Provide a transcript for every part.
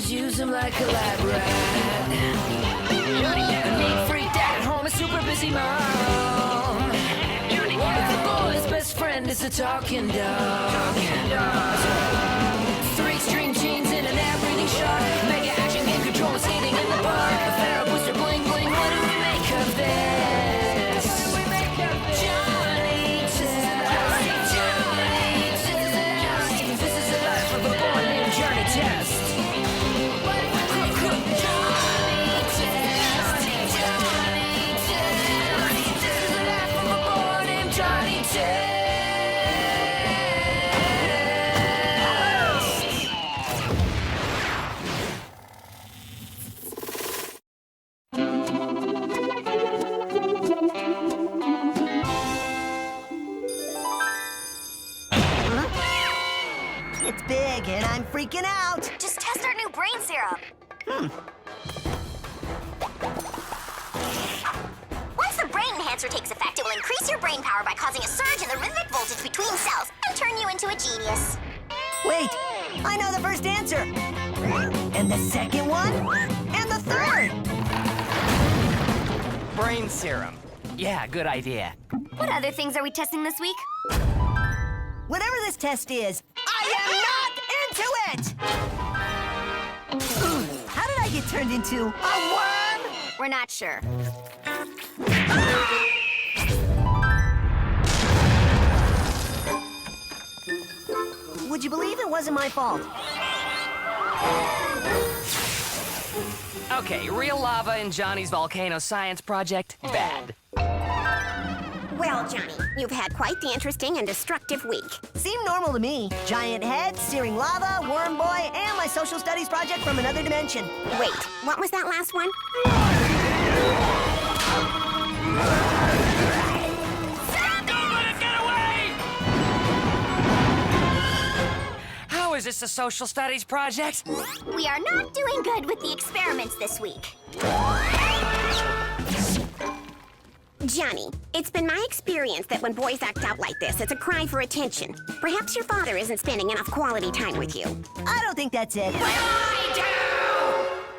just use him like a lab rat. A neat freak dad at home, a super busy mom. But the boy's best friend is a talking dog. Three extreme genes in an air-breathing shark. Mega action game control skating in the park. A Pharaoh booster bling bling, what do we make of this? Johnny Test. Johnny Test. This is the life of a boy named Johnny Test. It's big, and I'm freaking out. Just test our new brain serum. Once the brain enhancer takes effect, it will increase your brain power by causing a surge in the rhythmic voltage between cells and turn you into a genius. Wait, I know the first answer. And the second one? And the third! Brain serum. Yeah, good idea. What other things are we testing this week? Whatever this test is, I am not into it! How did I get turned into a worm? We're not sure. Would you believe it wasn't my fault? Okay, real lava in Johnny's volcano science project, bad. Well, Johnny, you've had quite the interesting and destructive week. Seemed normal to me. Giant head, searing lava, worm boy, and my social studies project from another dimension. Wait, what was that last one? Don't let it get away! How is this a social studies project? We are not doing good with the experiments this week. Johnny, it's been my experience that when boys act out like this, it's a cry for attention. Perhaps your father isn't spending enough quality time with you. I don't think that's it.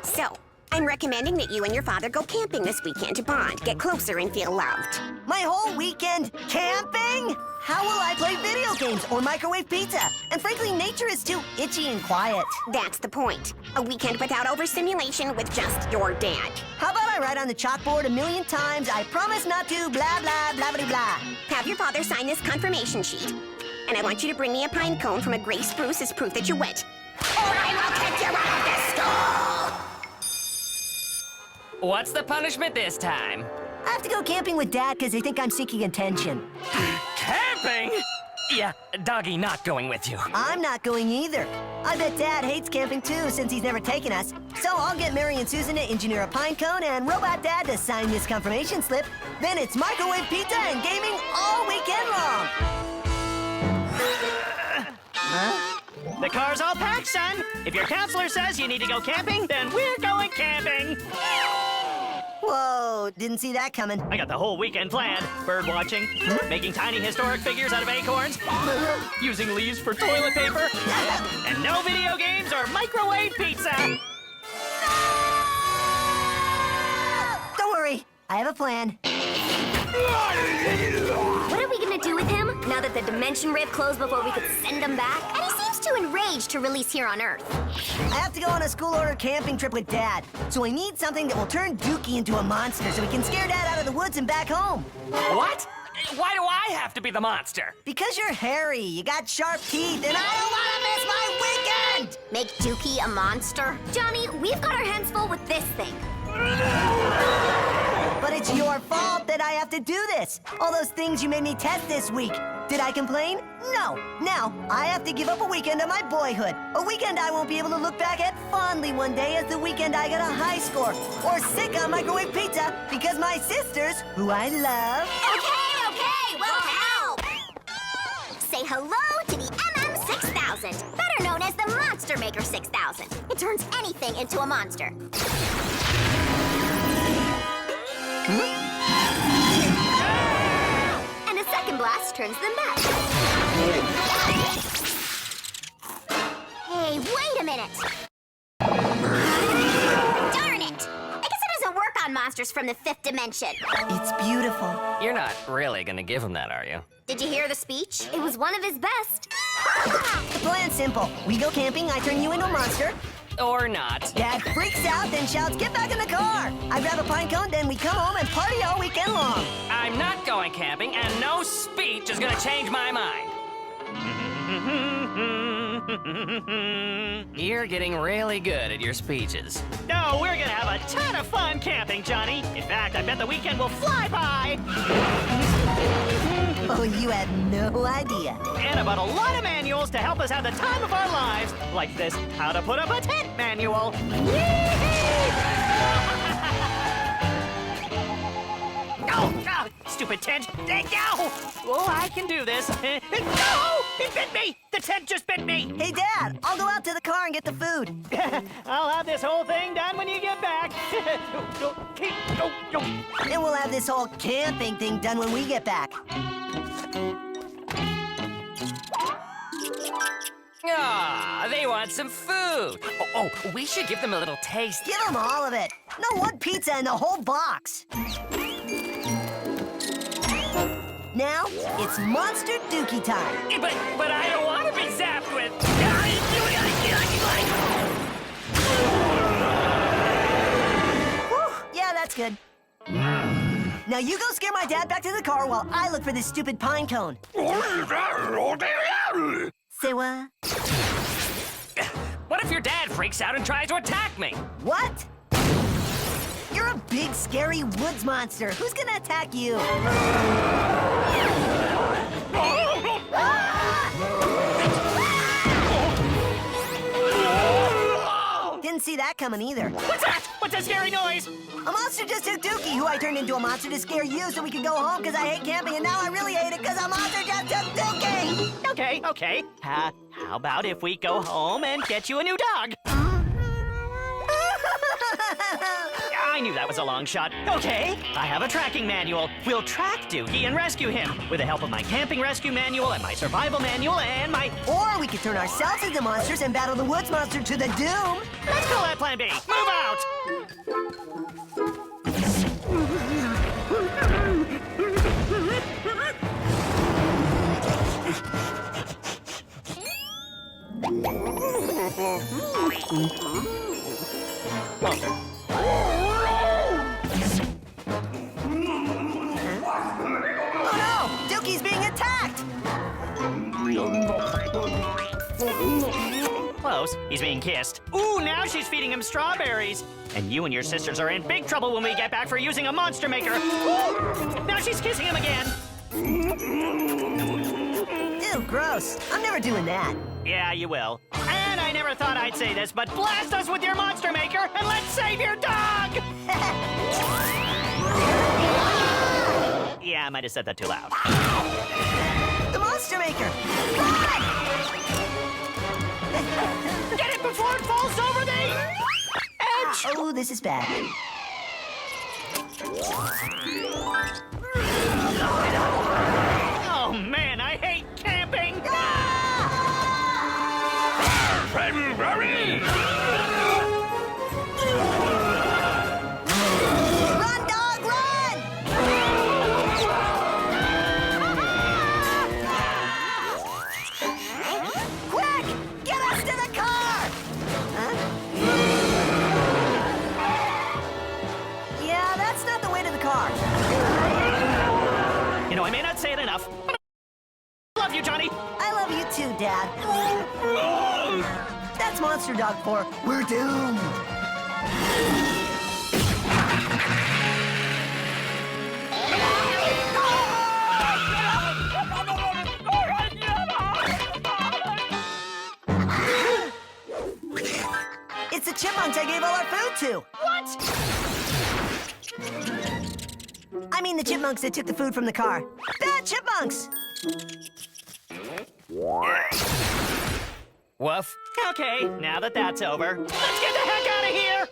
So, I'm recommending that you and your father go camping this weekend to bond, get closer, and feel loved. My whole weekend camping? How will I play video games or microwave pizza? And frankly, nature is too itchy and quiet. That's the point. A weekend without overstimulation with just your dad. How about I write on the chalkboard 1,000,000 times, I promise not to blah, blah, blah, blah, blah. Have your father sign this confirmation sheet. And I want you to bring me a pine cone from a gray spruce as proof that you're wet. Or I will kick you out of this school! What's the punishment this time? I have to go camping with Dad because they think I'm seeking attention. Camping? Yeah, Doggy not going with you. I'm not going either. I bet Dad hates camping too since he's never taken us. So I'll get Mary and Susan to engineer a pine cone and Robot Dad to sign this confirmation slip. Then it's microwave pizza and gaming all weekend long. Huh? The car's all packed, son. If your counselor says you need to go camping, then we're going camping. Whoa, didn't see that coming. I got the whole weekend planned. Bird watching, making tiny historic figures out of acorns, using leaves for toilet paper, and no video games or microwave pizza. Don't worry, I have a plan. What are we gonna do with him now that the dimension rift closed before we could send him back? And he seems too enraged to release here on Earth. I have to go on a school order camping trip with Dad, so I need something that will turn Dookie into a monster so we can scare Dad out of the woods and back home. What? Why do I have to be the monster? Because you're hairy, you got sharp teeth, and I don't want to miss my weekend! Make Dookie a monster? Johnny, we've got our hands full with this thing. But it's your fault that I have to do this. All those things you made me test this week. Did I complain? No. Now, I have to give up a weekend of my boyhood. A weekend I won't be able to look back at fondly one day as the weekend I got a high score. Or sick on microwave pizza because my sisters, who I love... Okay, we'll help! Say hello to the MM6000, better known as the Monster Maker 6000. It turns anything into a monster. And a second blast turns them back. Hey, wait a minute! monsters from the 5th dimension. It's beautiful. You're not really gonna give him that, are you? Did you hear the speech? It was one of his best. The plan's simple. We go camping, I turn you into a monster. Or not. Dad freaks out, then shouts, "Get back in the car!" I grab a pine cone, then we come home and party all weekend long. I'm not going camping, and no speech is gonna change my mind. You're getting really good at your speeches. No, we're gonna have a ton of fun camping, Johnny. In fact, I bet the weekend will fly by. Oh, you have no idea. And about a lot of manuals to help us have the time of our lives, like this How to Put Up a Tent manual. Oh, stupid tent. Go! Oh, I can do this. No! It bit me! The tent just bit me! Hey, Dad, I'll go out to the car and get the food. I'll have this whole thing done when you get back. And we'll have this whole camping thing done when we get back. Ah, they want some food. Oh, we should give them a little taste. Give them all of it. No one pizza in the whole box. Now, it's Monster Dookie time. But I don't want to be zapped with. Whew, yeah, that's good. Now you go scare my dad back to the car while I look for this stupid pine cone. Say what? What if your dad freaks out and tries to attack me? What? You're a big, scary woods monster. Who's gonna attack you? Didn't see that coming either. What's that? What's that scary noise? A monster just took Dookie, who I turned into a monster to scare you so we could go home because I hate camping, and now I really hate it because a monster just took Dookie! Okay. How about if we go home and get you a new dog? I knew that was a long shot. Okay, I have a tracking manual. We'll track Dookie and rescue him with the help of my camping rescue manual and my survival manual and my... Or we could turn ourselves into monsters and battle the woods monster to the doom. Let's call that Plan B. Move out! Oh no! Dookie's being attacked! Close. He's being kissed. Ooh, now she's feeding him strawberries. And you and your sisters are in big trouble when we get back for using a monster maker. Ooh, now she's kissing him again. Ew, gross. I'm never doing that. Yeah, you will. And I never thought I'd say this, but blast us with your monster maker and let's save your dog! Yeah, I might have said that too loud. The monster maker! Run! Get it before it falls over the edge! Oh, this is bad. Oh man, I hate camping! Run, dog, run! Quick! Get us to the car! Huh? Yeah, that's not the way to the car. You know, I may not say it enough, but I love you, Johnny! I love you too, Dad. That's Monster Dog for We're Doomed. It's the chipmunks I gave all our food to. What? I mean the chipmunks that took the food from the car. Bad chipmunks! Woof. Okay, now that that's over, let's get the heck out of here!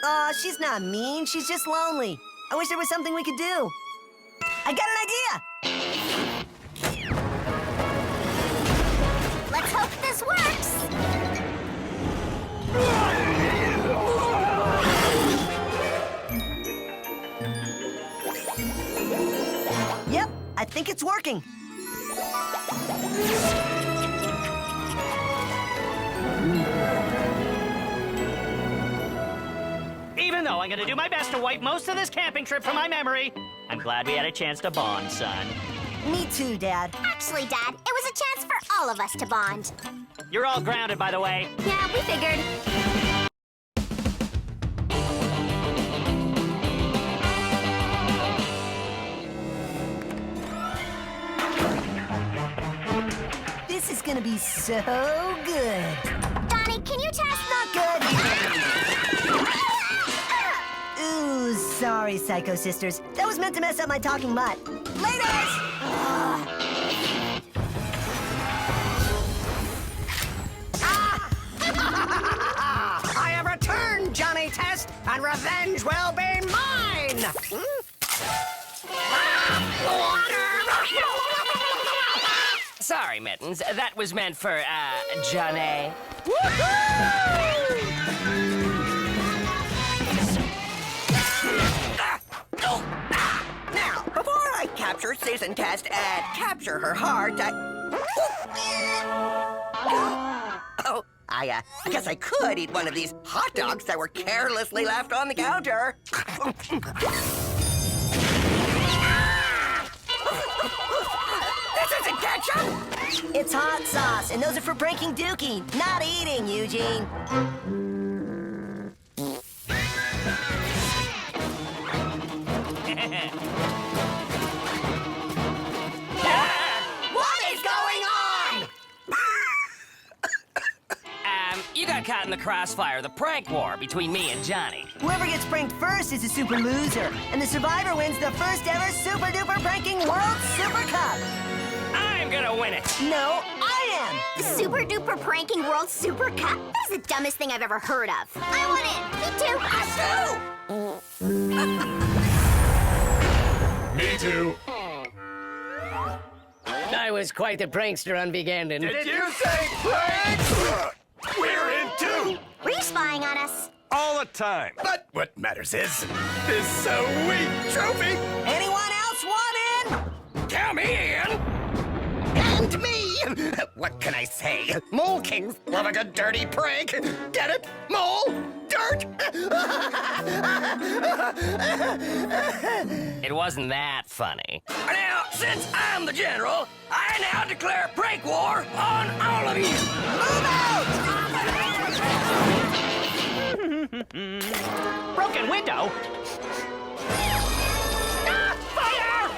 Aw, she's not mean. She's just lonely. I wish there was something we could do. I got an idea! think it's working. Even though I'm gonna do my best to wipe most of this camping trip from my memory, I'm glad we had a chance to bond, son. Me too, Dad. Actually, Dad, it was a chance for all of us to bond. You're all grounded, by the way. Yeah, we figured. This is gonna be so good. Donnie, can you test Not good. Ooh, sorry, Psycho Sisters. That was meant to mess up my talking mutt. Laters! I have returned, Johnny Test, and revenge will be mine! Sorry, Mittens. That was meant for, Johnny. Now, before I capture Susan Test and capture her heart, I guess I could eat one of these hot dogs that were carelessly left on the counter. This isn't ketchup! It's hot sauce, and those are for pranking Dookie, not eating, Eugene. What is going on? You got caught in the crossfire of the prank war between me and Johnny. Whoever gets pranked first is a super loser, and the survivor wins the first ever Super Duper Pranking World Super Cup. I'm gonna win it. No, I am. The Super Duper Pranking World Super Cup? That is the dumbest thing I've ever heard of. I want in. Me too. Me too. I was quite the prankster on Big Endin'. Did you say prank? We're in too. Were you spying on us? All the time. But what matters is this sweet trophy. Anyone else want in? Count me in. And me. What can I say? Mole Kings love a good dirty prank. Get it? Mole? Dirt? It wasn't that funny. Now, since I'm the general, I now declare prank war on all of you. Move out! Broken window? Fire!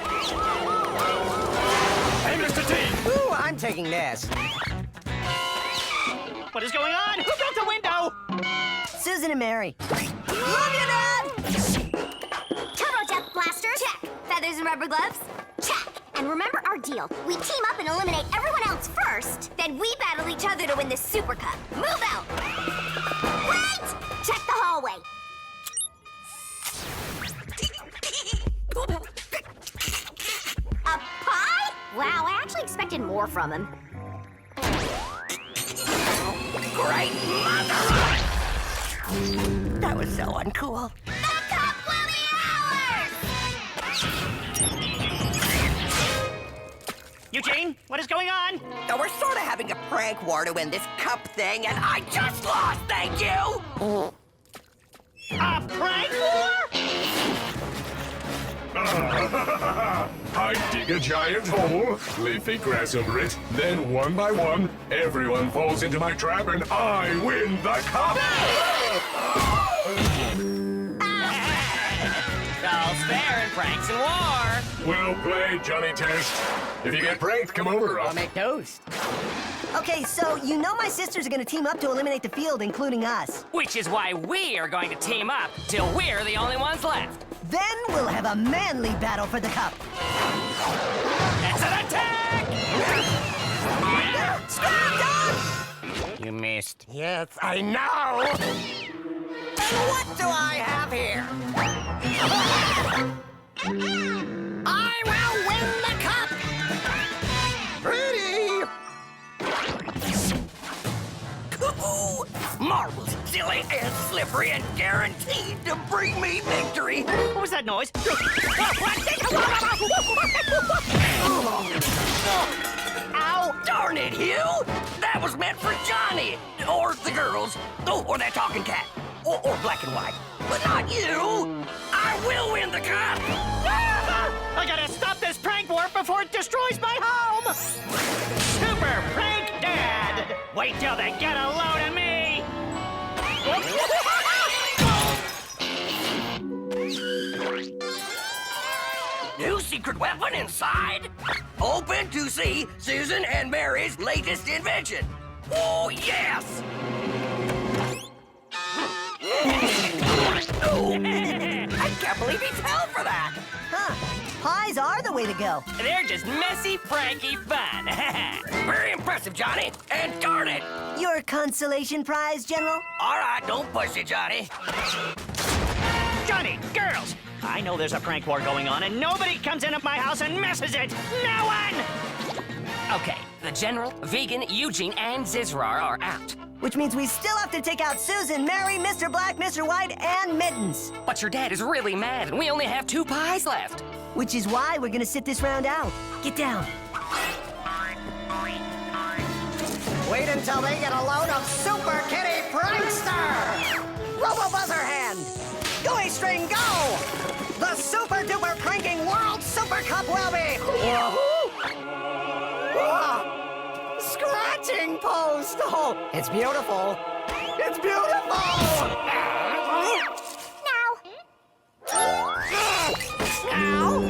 Hey, Mr. T. Ooh, I'm taking this. What is going on? Who broke the window? Susan and Mary. Love you, Dad! Turbo Jet Blaster? Check. Feathers and rubber gloves? Check. And remember our deal. We team up and eliminate everyone else first. Then we battle each other to win the Super Cup. Move out! Wait! Check the hallway. A pie? Wow, I actually expected more from him. Great mother! That was so uncool. The cup will be ours! Eugene, what is going on? So we're sort of having a prank war to win this cup thing, and I just lost, thank you! A prank war? I dig a giant hole, leafy grass over it, then one by one, everyone falls into my trap and I win the cup! All's fair in pranks and war. Well played, Johnny Test. If you get pranked, come over. I'll make toast. Okay, so you know my sisters are gonna team up to eliminate the field, including us. Which is why we are going to team up till we're the only ones left. Then we'll have a manly battle for the cup. It's an attack! Scram, Dog! You missed. Yes, I know! And what do I have here? I will win the cup! Pretty! Ooh, marbles, silly and slippery and guaranteed to bring me victory. What was that noise? Ow! Darn it, Hugh! That was meant for Johnny, or the girls, or that talking cat, or black and white. But not you! I will win the cup! I gotta stop this prank war before it destroys my home! Super Prank Dad! Wait till they get a load of me! New secret weapon inside? Open to see Susan and Mary's latest invention. Oh, yes! Oh, I can't believe he fell for that! Huh. Pies are the way to go. They're just messy, pranky fun. Very impressive, Johnny. And darn it! Your consolation prize, General? All right, don't push it, Johnny. Johnny, girls! I know there's a prank war going on, and nobody comes into my house and messes it! No one! Okay, the General, Vegan, Eugene, and Zizrar are out. Which means we still have to take out Susan, Mary, Mr. Black, Mr. White, and Mittens. But your dad is really mad, and we only have 2 pies left. Which is why we're gonna sit this round out. Get down. Wait until they get a load of Super Kitty Prankster! Robo-Buzzer Hand! Go A-String, go! The Super Duper Pranking World Super Cup will be... Whoa. Scratching post! Oh, it's beautiful! It's beautiful! Now.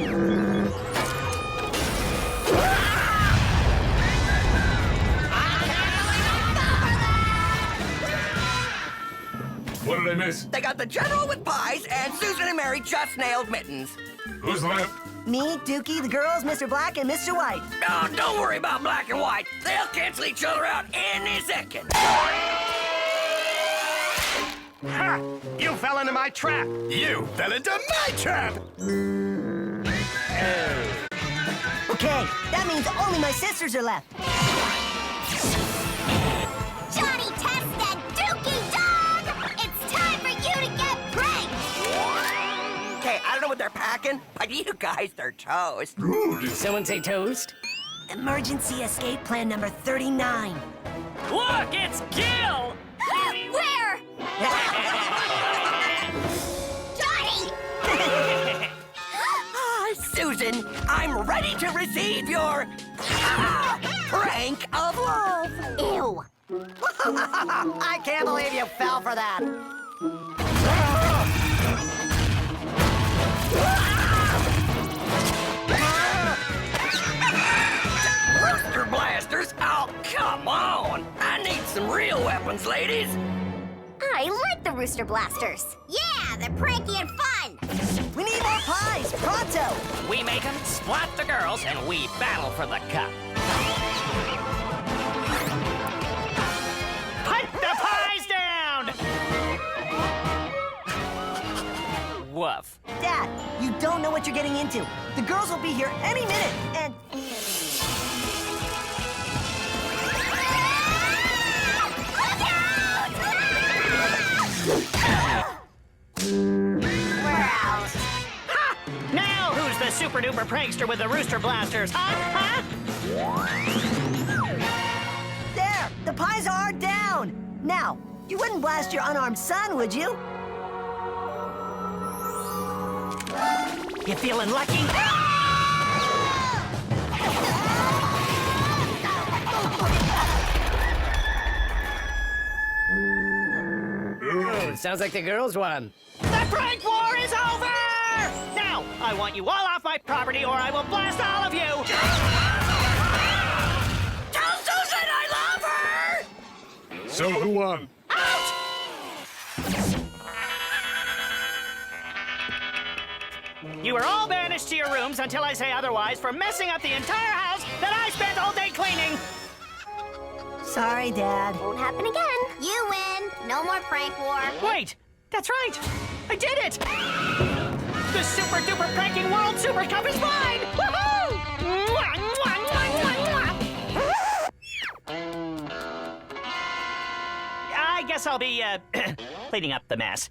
What did I miss? They got the General with pies, and Susan and Mary just nailed Mittens. Who's left? Me, Dookie, the girls, Mr. Black, and Mr. White. Oh, don't worry about black and white. They'll cancel each other out any second. Ha! You fell into my trap! You fell into my trap! Okay, that means only my sisters are left. Johnny Test and Dookie Dog! It's time for you to get pranked! Okay, I don't know what they're packing, but you guys, they're toast. Someone say toast? Emergency escape plan number 39. Look, it's Gil! Where? Johnny! Susan, I'm ready to receive your prank of love. Ew. I can't believe you fell for that! Rooster blasters? Oh, come on. I need some real weapons, ladies. I like the Rooster Blasters. Yeah, they're pranky and fun. We need more pies, pronto! We make them, splat the girls, and we battle for the cup. Hunt the pies down! Woof. Dad, you don't know what you're getting into. The girls will be here any minute, and... Now who's the super duper prankster with the Rooster Blasters, huh? There! The pies are down! Now, you wouldn't blast your unarmed son, would you? You feeling lucky? Sounds like the girls won. The prank war is over! Now, I want you all off my property or I will blast all of you! Tell Susan I love her! So who won? Out! You are all banished to your rooms until I say otherwise for messing up the entire house that I spent all day cleaning! Sorry, Dad. Won't happen again. You win. No more prank war. Wait, that's right! I did it! The Super Duper Pranking World Super Cup is mine! Woohoo! Mwah, mwah, mwah, mwah, mwah. guess I'll be, cleaning up the mess.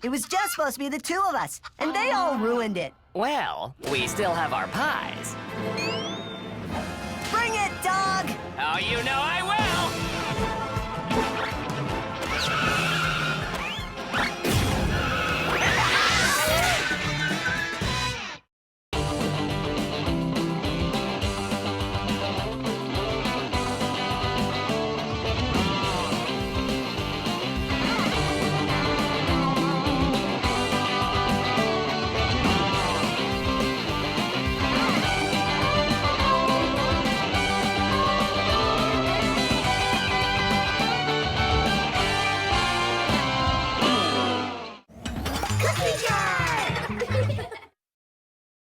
It was just supposed to be the two of us, and they all ruined it. Well, we still have our pies. Bring it, dog! Oh, you know